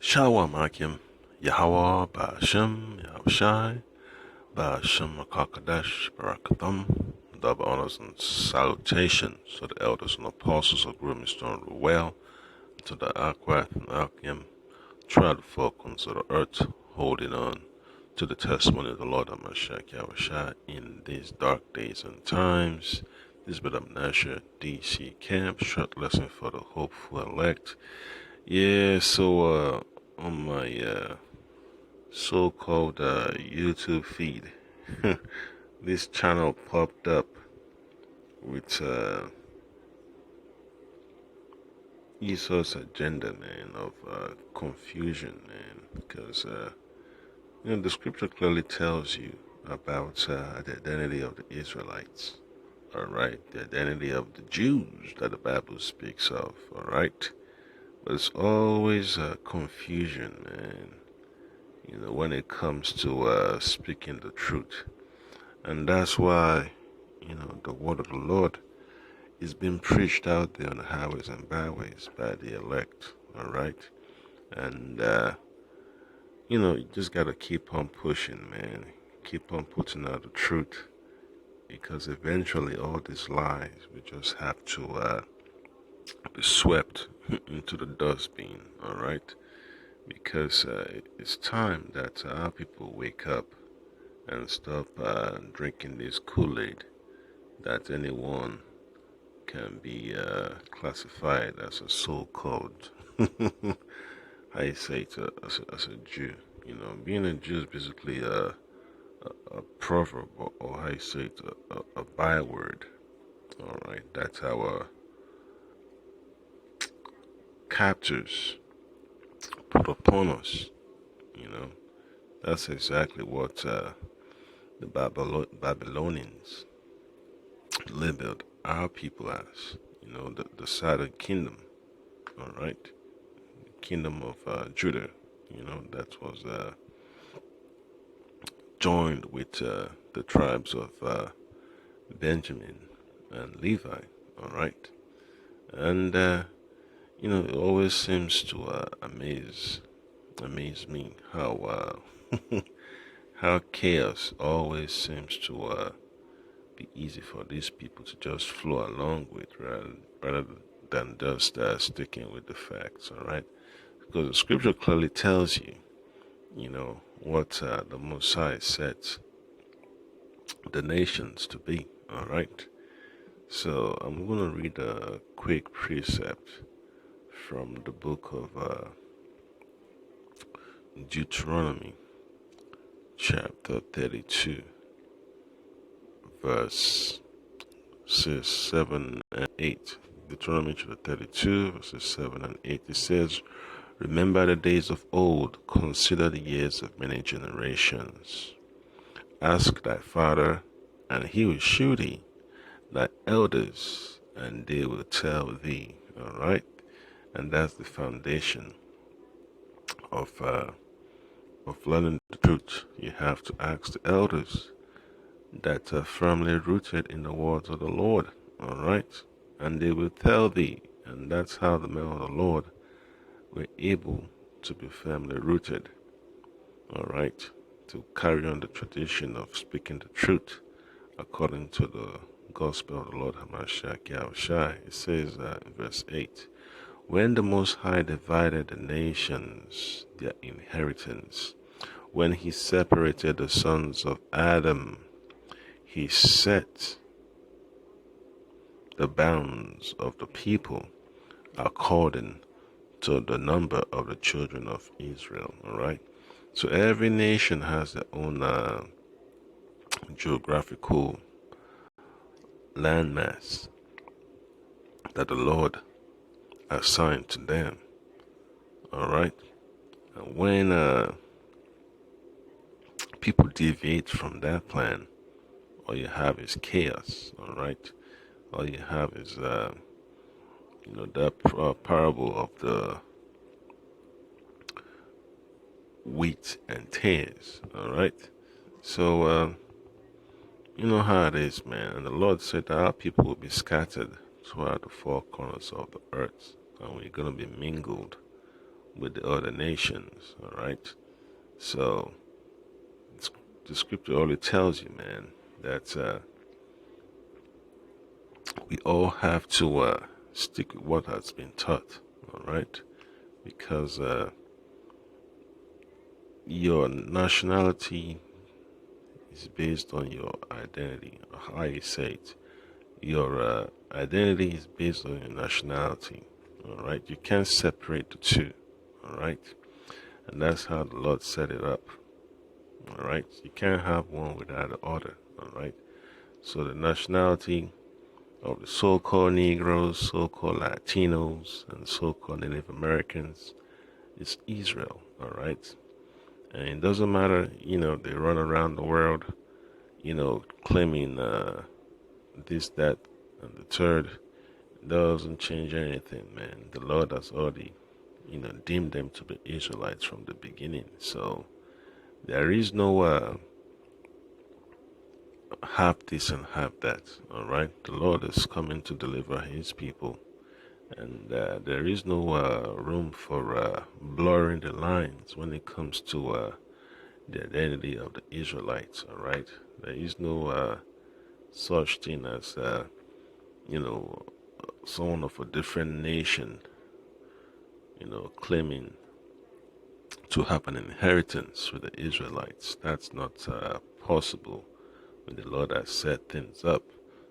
Shalom Akim, Yahweh, Ba'ashem, Yahushai, Ba'ashem Makakadesh, Barakatham, double honors and salutations to the elders and apostles of Grim Stone Ruel, to the Akwat and Akim, tried falcons of the earth, holding on to the testimony of the Lord Amashak Yahushai in these dark days and times. This bit of Nasher DC Camp, short lesson for the hopeful elect. Yeah, so on my so-called YouTube feed, this channel popped up with Esau's agenda, man, of confusion, man, because the scripture clearly tells you about the identity of the Israelites. All right, the identity of the Jews that the Bible speaks of. All right, but it's always confusion, man. When it comes to speaking the truth. And that's why, the word of the Lord is being preached out there on the highways and byways by the elect, all right? And, you just got to keep on pushing, man. Keep on putting out the truth, because eventually all these lies will just have to be swept into the dustbin, all right? Because it's time that our people wake up and stop drinking this Kool-Aid that anyone can be classified as a so-called, how you say it, as a Jew. Being a Jew is basically a proverb, or how you say it, a byword. All right, that's our captors put upon us. You know, that's exactly what the Babylonians labeled our people as. The southern kingdom. All right, kingdom of Judah. That was joined with the tribes of Benjamin and Levi. All right, and it always seems to amaze me how how chaos always seems to be easy for these people to just flow along with, rather than just sticking with the facts. All right, because the scripture clearly tells you, what the Messiah sets the nations to be. All right, so I'm going to read a quick precept from the book of Deuteronomy, chapter 32, verses 7 and 8. Deuteronomy chapter 32, verses 7 and 8. It says, "Remember the days of old, consider the years of many generations. Ask thy father, and he will shew thee, thy elders, and they will tell thee." All right, and that's the foundation of learning the truth. You have to ask the elders that are firmly rooted in the words of the Lord. All right, and they will tell thee, and that's how the men of the Lord were able to be firmly rooted. All right, to carry on the tradition of speaking the truth according to the gospel of the Lord Hamashiach Yahushai. It says in verse 8, "When the Most High divided the nations, their inheritance, when he separated the sons of Adam, he set the bounds of the people according to the number of the children of Israel." All right, so every nation has their own geographical landmass that the Lord assigned to them. All right, and when people deviate from that plan, all you have is chaos. All right, all you have is that parable of the wheat and tares. All right, so you know how it is, man. And the Lord said that our people will be scattered throughout the four corners of the earth, and we're gonna be mingled with the other nations. All right. So the scripture only tells you, man, that we all have to stick with what has been taught. All right, because your nationality is based on your identity, or how you say it. Your identity is based on your nationality. All right, you can't separate the two. All right, and that's how the Lord set it up. All right, you can't have one without the other. All right, so the nationality of the so-called Negroes, so-called Latinos, and so-called Native Americans is Israel. All right, and it doesn't matter. They run around the world, claiming this, that, and the third. Doesn't change anything, man. The Lord has already, deemed them to be Israelites from the beginning. So there is no half this and half that. All right, the Lord is coming to deliver His people, and there is no room for blurring the lines when it comes to the identity of the Israelites. All right, there is no such thing as you know someone of a different nation, claiming to have an inheritance with the Israelites. That's not possible when the Lord has set things up.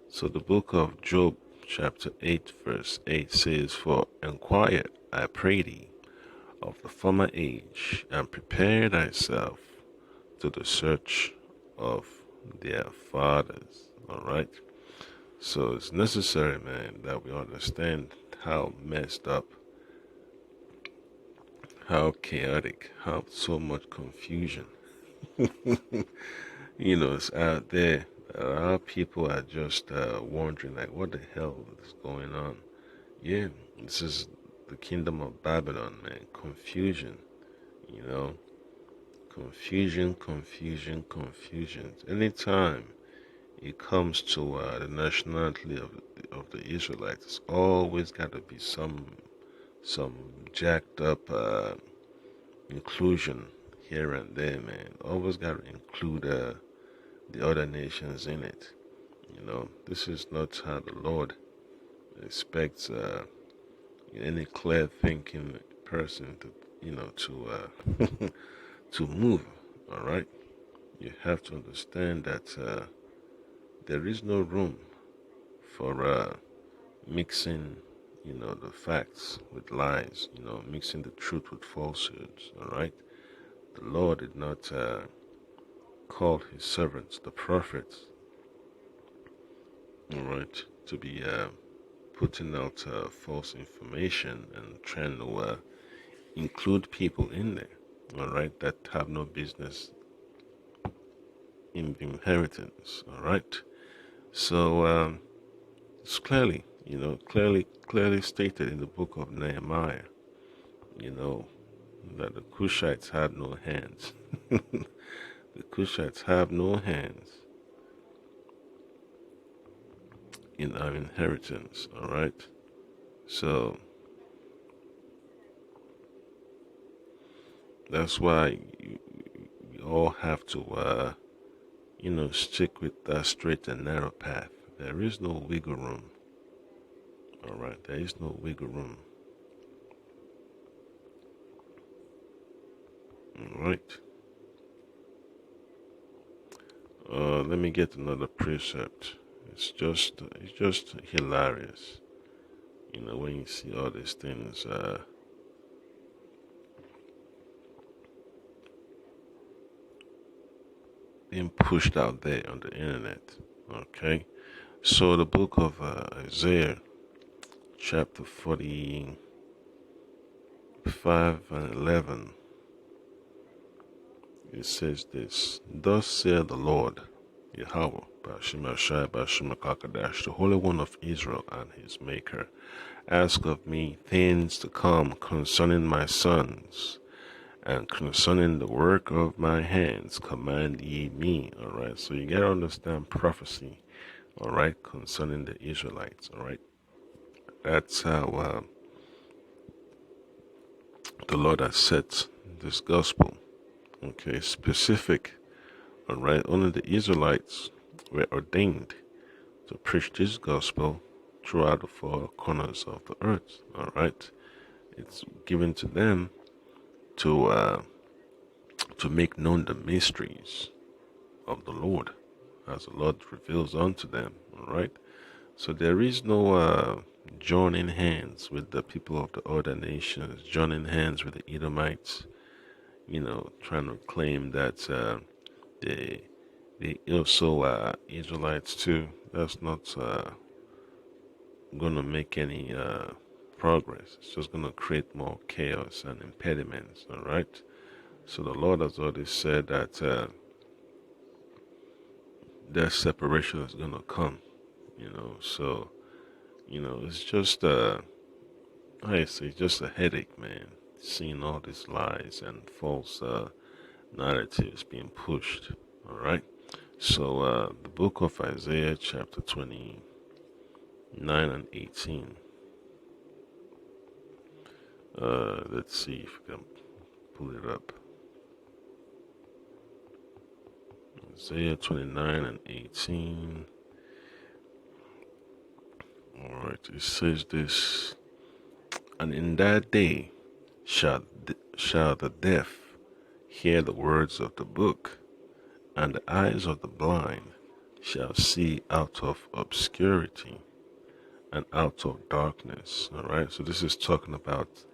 So the book of Job, chapter 8, verse 8 says, "For inquire, I pray thee, of the former age, and prepare thyself to the search of their fathers." All right. So it's necessary, man, that we understand how messed up, how chaotic, how so much confusion it's out there. Our people are just wondering, like, what the hell is going on? Yeah, this is the kingdom of Babylon, man. Confusion, you know, confusion, confusion, confusion. Anytime it comes to the nationality of the Israelites, it's always got to be some jacked up inclusion here and there, man. Always got to include the other nations in it. This is not how the Lord expects any clear thinking person to, to move. All right, you have to understand that there is no room for mixing, the facts with lies. Mixing the truth with falsehoods. All right, the Lord did not call His servants, the prophets, all right, to be putting out false information and trying to include people in there, all right, that have no business in inheritance, all right. So it's clearly stated in the book of Nehemiah, you know, that the Cushites had no hands. The Cushites have no hands in our inheritance, all right. So that's why you all have to stick with that straight and narrow path. There is no wiggle room. All right, there is no wiggle room. All right. Let me get another precept. It's just hilarious. When you see all these things being pushed out there on the internet. Okay. So the book of Isaiah, chapter 45 and 11, it says this: "Thus saith the Lord, Yahweh, Bashim Ashai, Bashim Kakadash, the Holy One of Israel and His Maker, ask of me things to come concerning my sons, and concerning the work of my hands, command ye me." All right. So you gotta understand prophecy. All right, concerning the Israelites. All right. That's how the Lord has set this gospel, okay, specific, all right? Only the Israelites were ordained to preach this gospel throughout the four corners of the earth, all right? It's given to them to make known the mysteries of the Lord, as the Lord reveals unto them, all right? So there is no joining hands with the people of the other nations, joining hands with the Edomites, trying to claim that they also Israelites too. That's not gonna make any progress. It's just gonna create more chaos and impediments. All right. So the Lord has already said that that separation is gonna come. So it's just I say it's just a headache, man. Seeing all these lies and false narratives being pushed. All right. So the book of Isaiah, chapter 29 and 18. Let's see if we can pull it up. Isaiah 29 and 18. Alright, it says this. And in that day shall the deaf hear the words of the book, and the eyes of the blind shall see out of obscurity and out of darkness. Alright, so this is talking about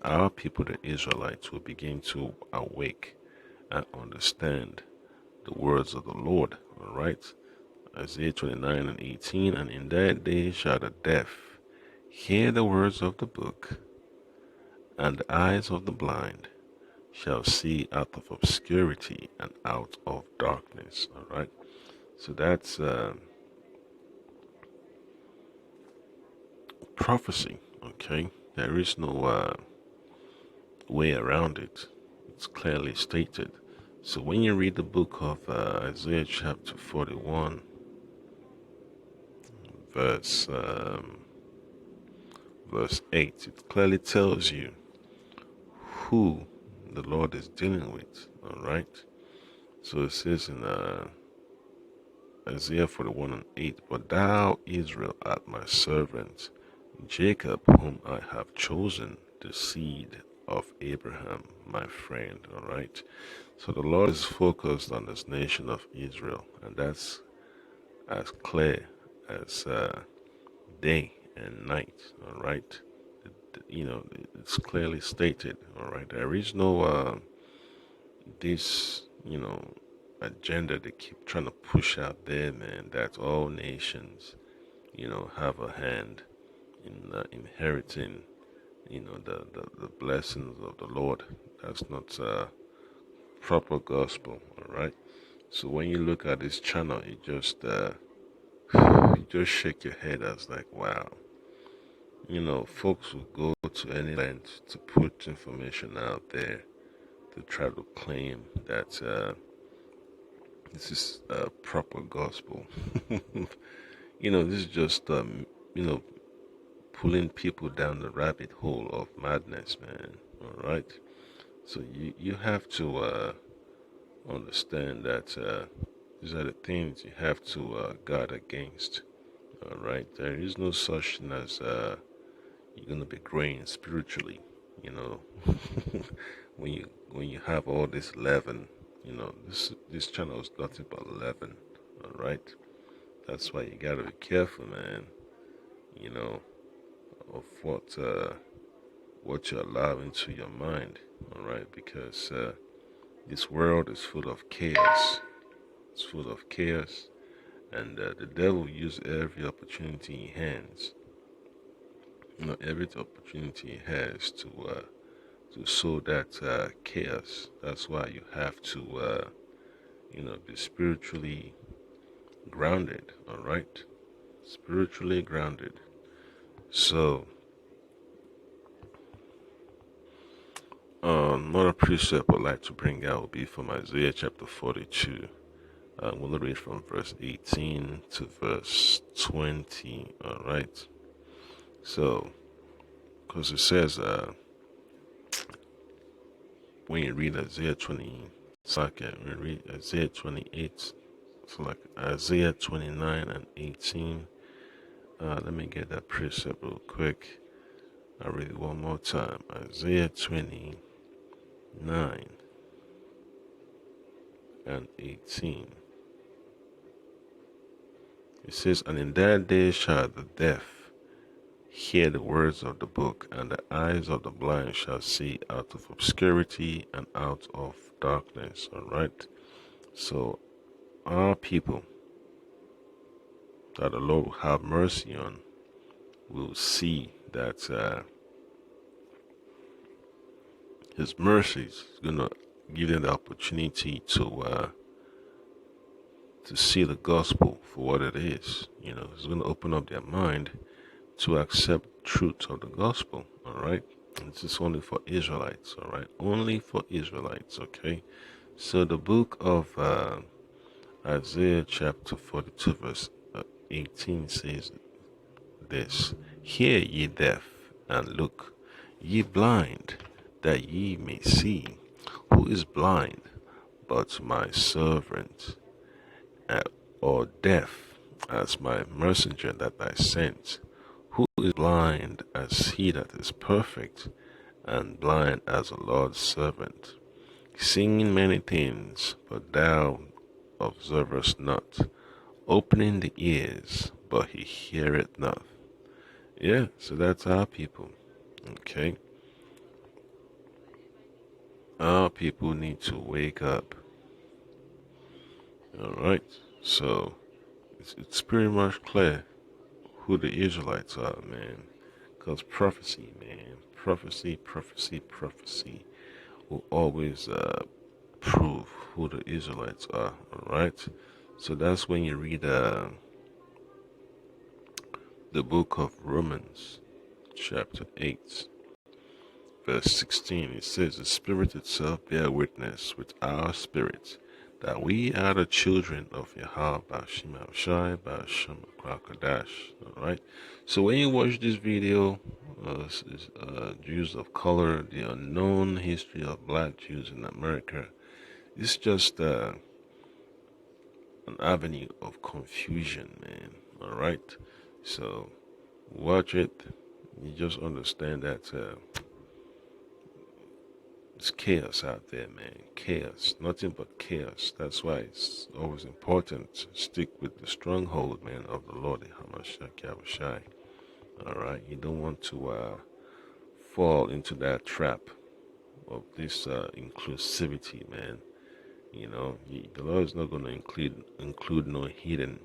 our people, the Israelites, will begin to awake and understand the words of the Lord. All right. Isaiah 29 and 18. And in that day shall the deaf hear the words of the book, and the eyes of the blind shall see out of obscurity and out of darkness. All right. So that's prophecy. Okay. There is no way around it. It's clearly stated. So when you read the book of Isaiah chapter 41, verse verse 8, it clearly tells you who the Lord is dealing with. All right. So it says in Isaiah 41 and 8, but thou, Israel, art my servant, Jacob, whom I have chosen, the seed of Abraham, my friend. All right. So the Lord is focused on this nation of Israel, and that's as clear as day and night. All right. It's clearly stated. All right. There is no this agenda they keep trying to push out there, man, that all nations have a hand in inheriting the blessings of the Lord. That's not proper gospel. All right. So when you look at this channel, you just shake your head as like, wow. Folks will go to any length to put information out there to try to claim that this is proper gospel. This is just pulling people down the rabbit hole of madness, man. All right. So you have to understand that these are the things you have to guard against. All right. There is no such thing as you're gonna be growing spiritually. You know, when you have all this leaven, this channel is nothing but leaven. All right. That's why you gotta be careful, man. You know, of what you allow into your mind. All right, because this world is full of chaos. It's full of chaos, and the devil uses every opportunity he has. Every opportunity he has to sow that chaos. That's why you have to be spiritually grounded. All right, spiritually grounded. So another precept I'd like to bring out would be from Isaiah chapter 42. I'm going to read from verse 18 to verse 20. All right. So, because it says, when you read Isaiah 20, when you read Isaiah 28, so like Isaiah 29 and 18. Let me get that precept real quick. I'll read it one more time. Isaiah 29 and 18. It says, "And in that day shall the deaf hear the words of the book, and the eyes of the blind shall see out of obscurity and out of darkness." All right. So our people that the Lord will have mercy on will see that His mercies is gonna give them the opportunity to see the gospel for what it is. It's gonna open up their mind to accept truth of the gospel. All right. This is only for Israelites. All right. Only for Israelites. Okay. So the book of Isaiah chapter 42 verse 18 says this: "Hear ye deaf, and look, ye blind, that ye may see. Who is blind but my servant, or deaf as my messenger that I sent? Who is blind as he that is perfect, and blind as the Lord's servant? Seeing many things, but thou observest not, opening the ears, but he heareth not." Yeah, so that's our people. Okay. Our people need to wake up. All right. So it's pretty much clear who the Israelites are, man. Because prophecy, man, prophecy will always prove who the Israelites are. All right. So that's when you read the book of Romans, chapter 8. Verse 16, it says, "The Spirit itself bear witness with our spirit that we are the children of Yahweh Bashim Shai Bashim Krakadash." Alright? So when you watch this video, Jews of color, the unknown history of black Jews in America, it's just an avenue of confusion, man. Alright? So watch it. You just understand that it's chaos out there, man. Chaos. Nothing but chaos. That's why it's always important to stick with the stronghold, man, of the Lord, Hamashiach Yahushai. Alright? You don't want to fall into that trap of this inclusivity, man. The Lord is not going to include no hidden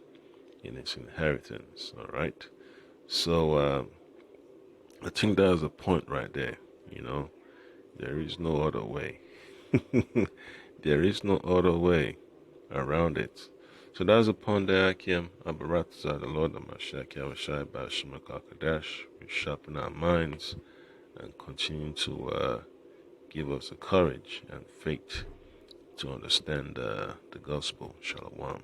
in His inheritance. Alright? So I think that's the point right there. There is no other way. There is no other way around it. So that's upon the Akim Abaratza, the Lord of Mashiach Yahushai Bashimakakodash. We sharpen our minds and continue to give us the courage and faith to understand the gospel. Shalom.